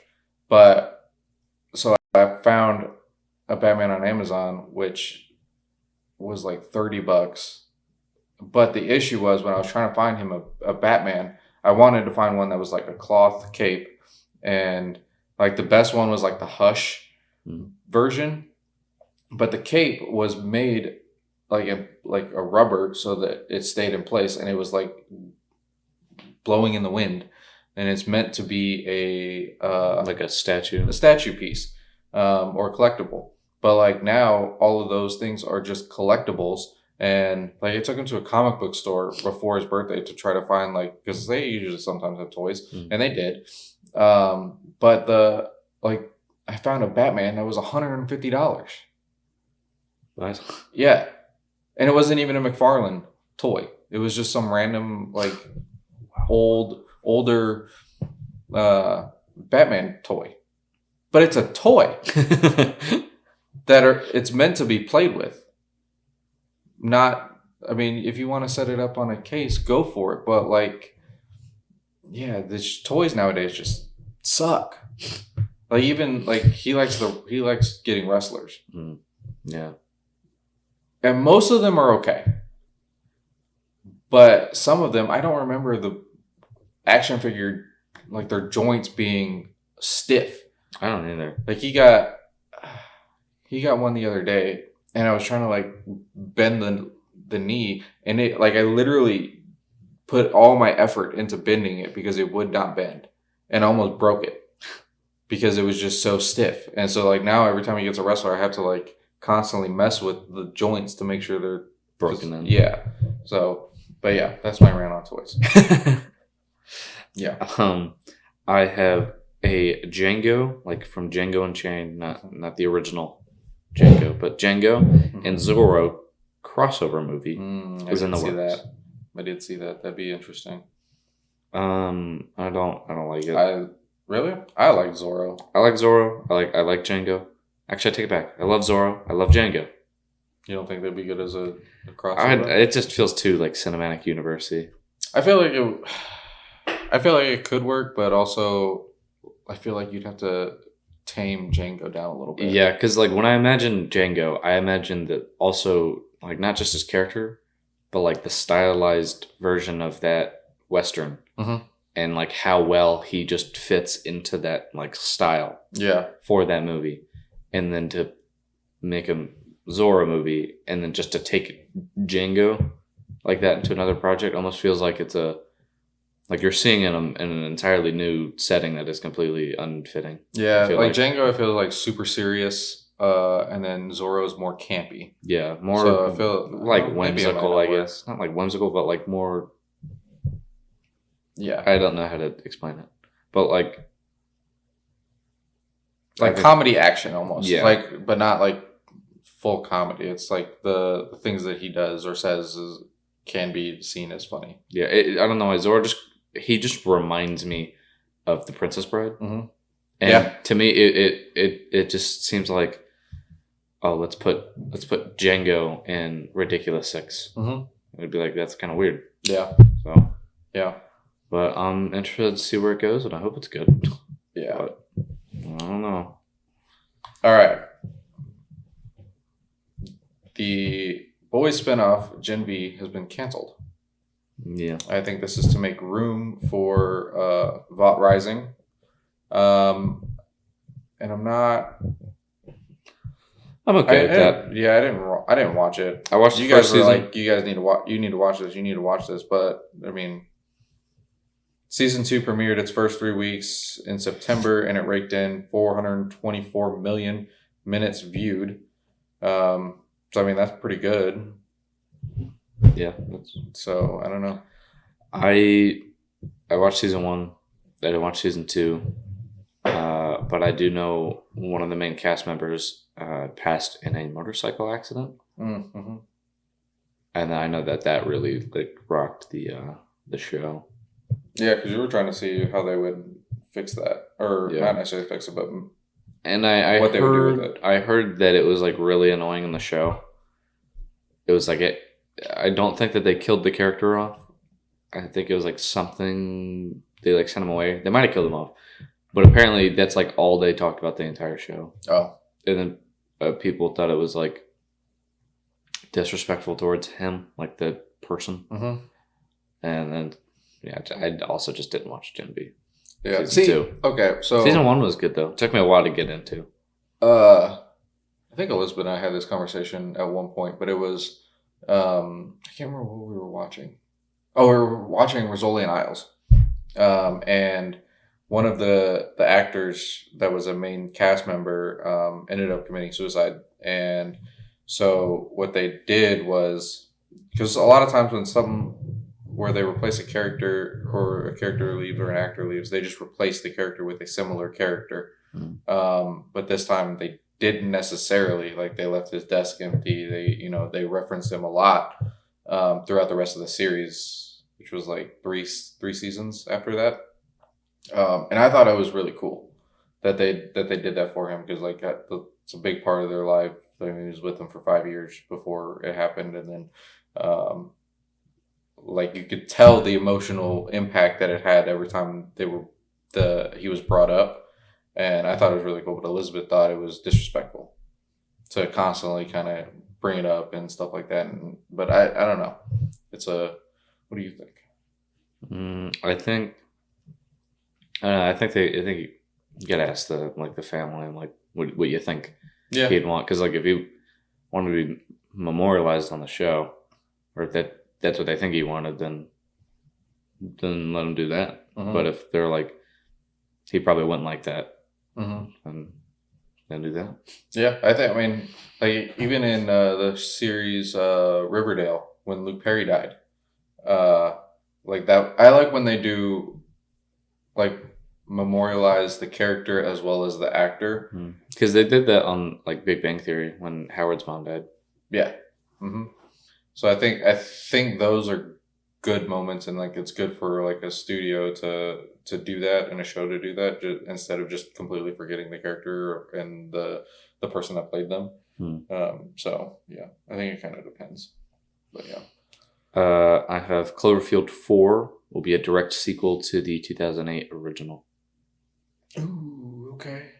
But so I found a Batman on Amazon, which was like $30. But the issue was when I was trying to find him a Batman, I wanted to find one that was like a cloth cape, and like the best one was like the Hush version, but the cape was made like a rubber so that it stayed in place, and it was like blowing in the wind, and it's meant to be like a statue piece, or collectible. But like now, all of those things are just collectibles. And like I took him to a comic book store before his birthday to try to find like, because they usually sometimes have toys, and they did. But I found a Batman that was $150. Nice. Yeah, and it wasn't even a McFarlane toy. It was just some random like older Batman toy. But it's a toy it's meant to be played with. Not, I mean, if you want to set it up on a case, go for it. But like, yeah, the toys nowadays just suck. Like even like he likes getting wrestlers. Yeah, and most of them are okay. But some of them, I don't remember the action figure like their joints being stiff. I don't either. Like he got one the other day. And I was trying to like bend the knee, and it like I literally put all my effort into bending it because it would not bend, and I almost broke it because it was just so stiff. And so like now every time he gets a wrestler, I have to like constantly mess with the joints to make sure they're broken. Yeah. So, but yeah, that's my rant on toys. Yeah. I have a Django, like from Django Unchained, not the original Django, but Django and Zorro crossover movie is in the works. I did see that. That'd be interesting. I don't like it. I like Zorro. I like Zorro. I like Django. Actually, I take it back. I love Zorro. I love Django. You don't think they'd be good as a crossover? It just feels too like cinematic university. I feel like it could work, but also I feel like you'd have to tame Django down a little bit. Yeah, because like when I imagine Django, I imagine that also like not just his character, but like the stylized version of that Western, and like how well he just fits into that like style. Yeah. For that movie, and then to make a Zorro movie, and then just to take Django like that into another project almost feels like it's like you're seeing it in an entirely new setting that is completely unfitting. Yeah, like Django, I feel like super serious, and then Zorro's more campy. Yeah, more so I feel like whimsical, I guess. Not like whimsical, but like more. Yeah, I don't know how to explain it, but like comedy action almost. Yeah, like but not like full comedy. It's like the things that he does or says can be seen as funny. Yeah, I don't know why Zorro just reminds me of The Princess Bride. And to me, it just seems like oh, let's put Django in Ridiculous 6. It'd be like, that's kind of weird. Yeah. So yeah. But I'm interested to see where it goes, and I hope it's good. Yeah. But I don't know. All right. The Boys spinoff, Gen V, has been canceled. Yeah. I think this is to make room for Vought Rising. And I'm not... I'm okay with that. Yeah, I didn't watch it. I watched you the guys first were season. like, you guys need to watch. You need to watch this. You need to watch this. But I mean, season 2 premiered its first 3 weeks in September, and it raked in 424 million minutes viewed. So I mean, that's pretty good. Yeah. So I don't know. I watched season 1. I didn't watch season 2. But I do know one of the main cast members passed in a motorcycle accident. Mm-hmm. And I know that really rocked the show. Yeah, because you were trying to see how they would fix that, or not necessarily fix it, but what they would do with it. I heard that it was really annoying in the show. It was I don't think that they killed the character off. I think it was something they sent him away. They might have killed him off, but apparently that's all they talked about the entire show. Oh, and then people thought it was disrespectful towards him, the person. Mm-hmm. And then I also just didn't watch Gen B. Yeah, season 2. Okay, so season 1 was good though. It took me a while to get into. I think Elizabeth and I had this conversation at one point, but it was I can't remember what we were watching. Oh, we were watching Rizzoli and Isles, and one of the actors that was a main cast member ended up committing suicide. And so what they did was, because a lot of times when where they replace a character, or a character leaves or an actor leaves, they just replace the character with a similar character. Mm-hmm. But this time they didn't necessarily. They left his desk empty. They referenced him a lot throughout the rest of the series, which was three seasons after that. And I thought it was really cool that they did that for him, because it's a big part of their life. I mean, he was with them for 5 years before it happened, and then you could tell the emotional impact that it had every time he was brought up. And I thought it was really cool, but Elizabeth thought it was disrespectful to constantly kind of bring it up and stuff like that. But I don't know. What do you think? I think you gotta ask the family and what you think he'd want, because if he wanted to be memorialized on the show, or if that's what they think he wanted, then let him do that. Mm-hmm. But if they're he probably wouldn't like that, and then do that. Yeah, I mean, even in the series Riverdale, when Luke Perry died, that, I like when they do memorialize the character as well as the actor, because they did that on Big Bang Theory when Howard's mom died. Yeah. Mm-hmm. So I think those are good moments, and it's good for a studio to do that, and a show to do that, instead of just completely forgetting the character and the person that played them. So yeah, I think it kind of depends, but yeah. I have Cloverfield 4 will be a direct sequel to the 2008 original. Ooh, okay.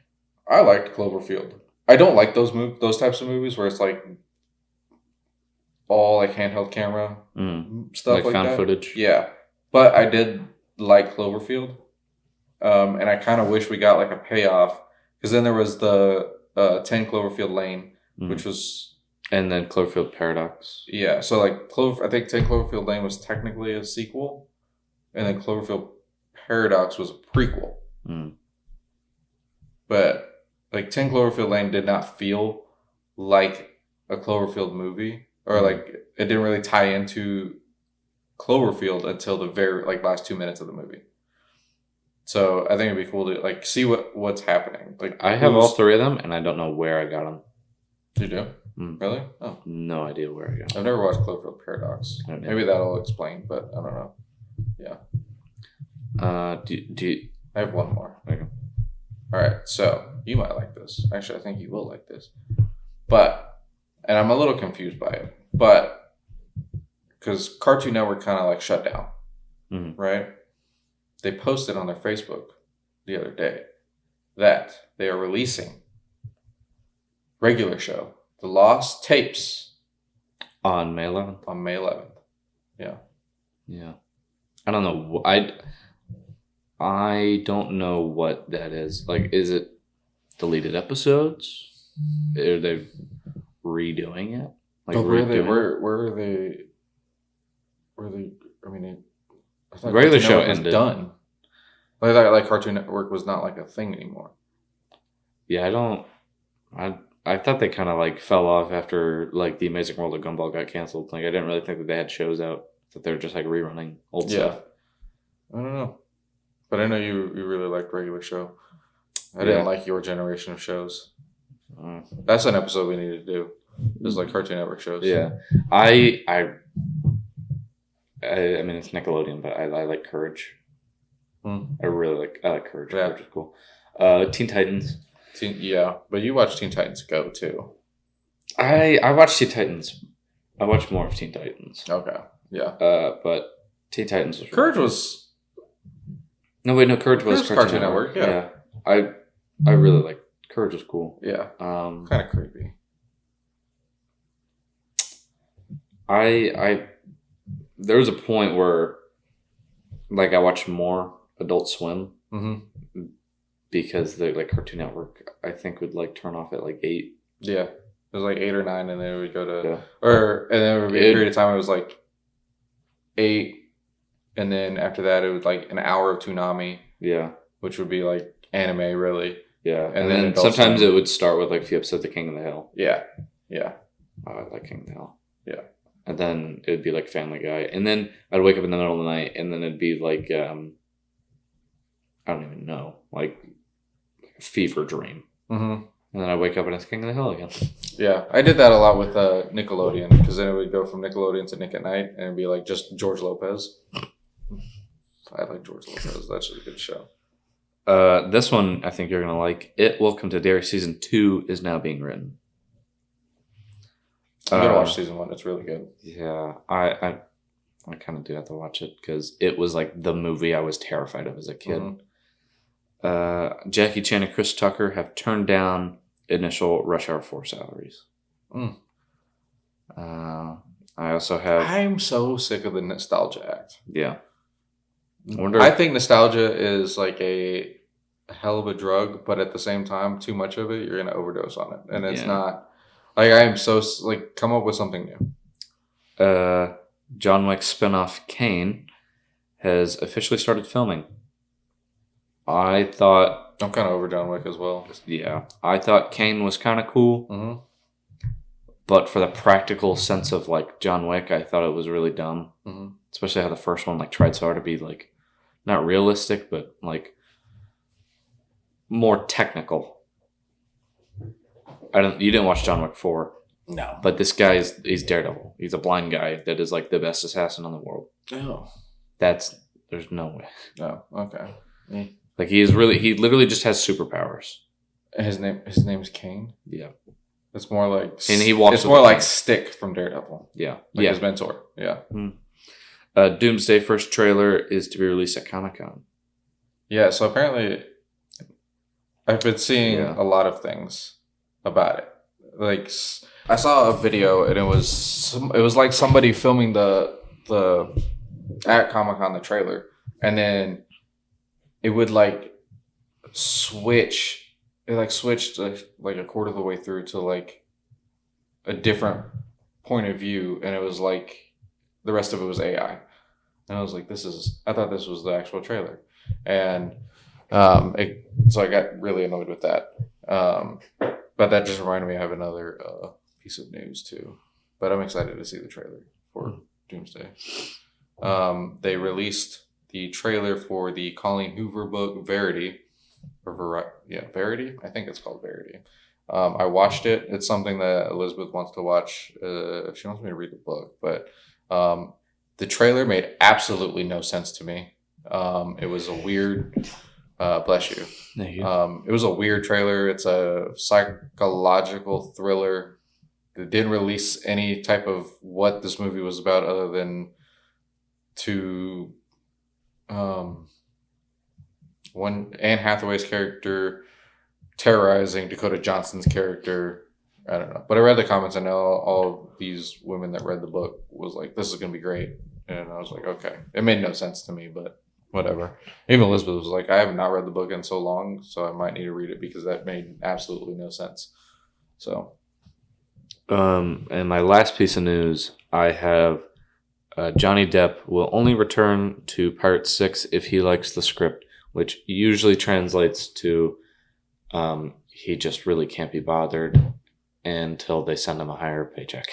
I liked Cloverfield. I don't like those types of movies where it's all handheld camera stuff, found that. Footage. Yeah, but I did like Cloverfield, and I kind of wish we got a payoff, because then there was the 10 Cloverfield Lane, which was, and then Cloverfield Paradox. Yeah, so I think 10 Cloverfield Lane was technically a sequel, and then Cloverfield Paradox was a prequel. But 10 Cloverfield Lane did not feel like a Cloverfield movie, or it didn't really tie into Cloverfield until the very last 2 minutes of the movie. So I think it'd be cool to see what's happening. I have all 3 of them, and I don't know where I got them. You do? Really? Oh, no idea where I got them. I've never watched Cloverfield Paradox. Maybe that'll explain, but I don't know. Yeah. Do you... I have one more. Okay. All right, so you might like this. Actually, I think you will like this. and I'm a little confused by it, but because Cartoon Network kind of like shut down, right? They posted on their Facebook the other day that they are releasing regular show, The Lost Tapes, on May 11th. On May 11th, yeah. I don't know. I don't know what that is. Like, is it deleted episodes? Are they redoing it? Like, where are they? I mean, I thought regular Cartoon show Network was ended. done. I thought like Cartoon Network was not like a thing anymore. Yeah, I thought they kind of like fell off after like The Amazing World of Gumball got canceled. Like, I didn't really think that they had shows out. That they were just like rerunning old stuff. I don't know, but I know you really liked regular show. I didn't like your generation of shows. That's an episode we need to do. It's like Cartoon Network shows. Yeah, I mean, it's Nickelodeon, but I like Courage. I like Courage. Yeah. Courage is cool. Teen Titans. But you watch Teen Titans Go too. I watched Teen Titans. I watched more of Teen Titans. Okay. Yeah. But Teen Titans was Courage was. Courage was Cartoon Network. Yeah. I really like Courage was cool. Yeah. Kind of creepy. There was a point where like I watched more Adult Swim because the like Cartoon Network I think would like turn off at like 8. Yeah. It was like 8 or 9 and then it would go to and then there would be a period of time it was like 8 and then after that it was like an hour of Toonami. Yeah. Which would be like anime really. Yeah. And then sometimes it would start with like a few episodes of King of the Hill. Yeah. Yeah. I like King of the Hill. Yeah. And then it would be like Family Guy. And then I'd wake up in the middle of the night and then it'd be like, I don't even know, like Fever Dream. And then I'd wake up and it's King of the Hill again. Yeah. I did that a lot with Nickelodeon because then it would go from Nickelodeon to Nick at Night and it'd be like just George Lopez. I like George Lopez. That's a good show. This one I think you're going to like. It Welcome to Derry Season 2 is now being written. You gotta watch season 1. It's really good. Yeah, I kind of do have to watch it because it was like the movie I was terrified of as a kid. Jackie Chan and Chris Tucker have turned down initial Rush Hour 4 salaries. I also have. I'm so sick of the nostalgia act. Yeah, I think nostalgia is like a hell of a drug, but at the same time, too much of it, you're gonna overdose on it, and it's not. Like, I am so, like, come up with something new. John Wick's spinoff, Kane, has officially started filming. I thought... I'm kind of over John Wick as well. Yeah. I thought Kane was kind of cool. But for the practical sense of, like, John Wick, I thought it was really dumb. Especially how the first one, like, tried so hard to be, like, not realistic, but, like, more technical. You didn't watch John Wick 4. No. But this guy he's Daredevil. He's a blind guy that is like the best assassin in the world. Oh. There's no way. Oh, okay. Like he literally just has superpowers. His name's Kane? Yeah. It's more like and he walks. It's more like Stick from Daredevil. Yeah. Like his mentor. Yeah. Doomsday first trailer is to be released at Comic-Con. Yeah, so apparently I've been seeing a lot of things about it. Like I saw a video and it was like somebody filming the at Comic-Con the trailer and then it would like switch. It like switched like a quarter of the way through to like a different point of view and it was like the rest of it was AI. And I was like, I thought this was the actual trailer. And so I got really annoyed with that. But that just reminded me I have another piece of news too. But I'm excited to see the trailer for Doomsday. They released the trailer for the Colleen Hoover book, Verity. Verity? I think it's called Verity. I watched it. It's something that Elizabeth wants to watch. She wants me to read the book. But the trailer made absolutely no sense to me. It was a weird... bless you. Thank you. It was a weird trailer. It's a psychological thriller they didn't release any type of what this movie was about other than to one Anne Hathaway's character terrorizing Dakota Johnson's character. I don't know, but I read the comments. I know all these women that read the book was like, "This is gonna be great," and I was like, "Okay." It made no sense to me, but whatever. Even Elizabeth was like, "I have not read the book in so long, so I might need to read it because that made absolutely no sense." So, and my last piece of news, I have Johnny Depp will only return to Pirates 6 if he likes the script, which usually translates to he just really can't be bothered until they send him a higher paycheck.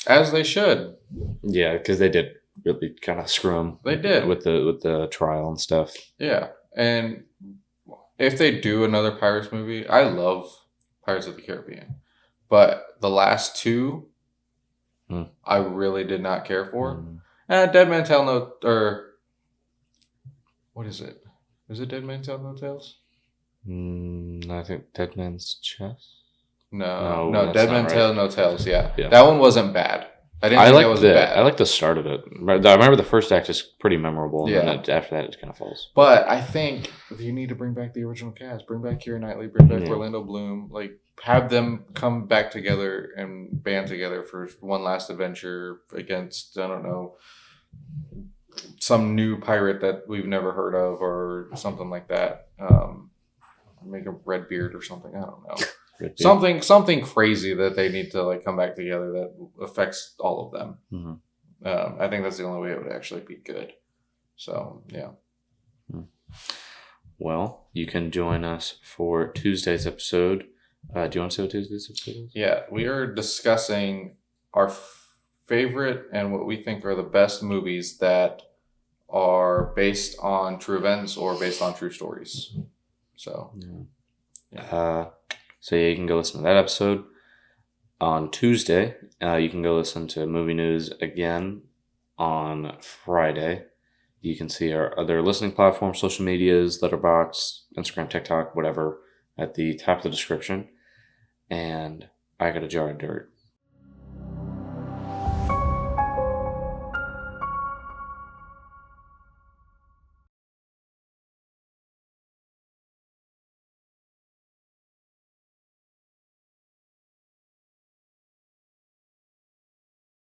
as they should. Yeah, because they did really kind of screw him. They did with the trial and stuff. Yeah, and if they do another Pirates movie, I love Pirates of the Caribbean, but the last two, I really did not care for. Dead Man Tell No, or what is it? Is it Dead Man Tell No Tales? I think Dead Man's Chest. No, Dead Man Tell No Tales. Yeah, yeah, that one wasn't bad. I didn't think that was bad. I like the start of it. I remember the first act is pretty memorable, and then after that, it kind of falls. But I think you need to bring back the original cast. Bring back Keira Knightley. Bring back Orlando Bloom. Like, have them come back together and band together for one last adventure against, I don't know, some new pirate that we've never heard of or something like that. Make a Redbeard or something. I don't know. Something crazy that they need to like come back together that affects all of them. I think that's the only way it would actually be good. So, yeah. Well, you can join us for Tuesday's episode. Do you want to say what Tuesday's episode is? Yeah, we are discussing our favorite and what we think are the best movies that are based on true events or based on true stories. So, So you can go listen to that episode on Tuesday. You can go listen to Movie News again on Friday. You can see our other listening platforms, social medias, Letterboxd, Instagram, TikTok, whatever, at the top of the description. And I got a jar of dirt.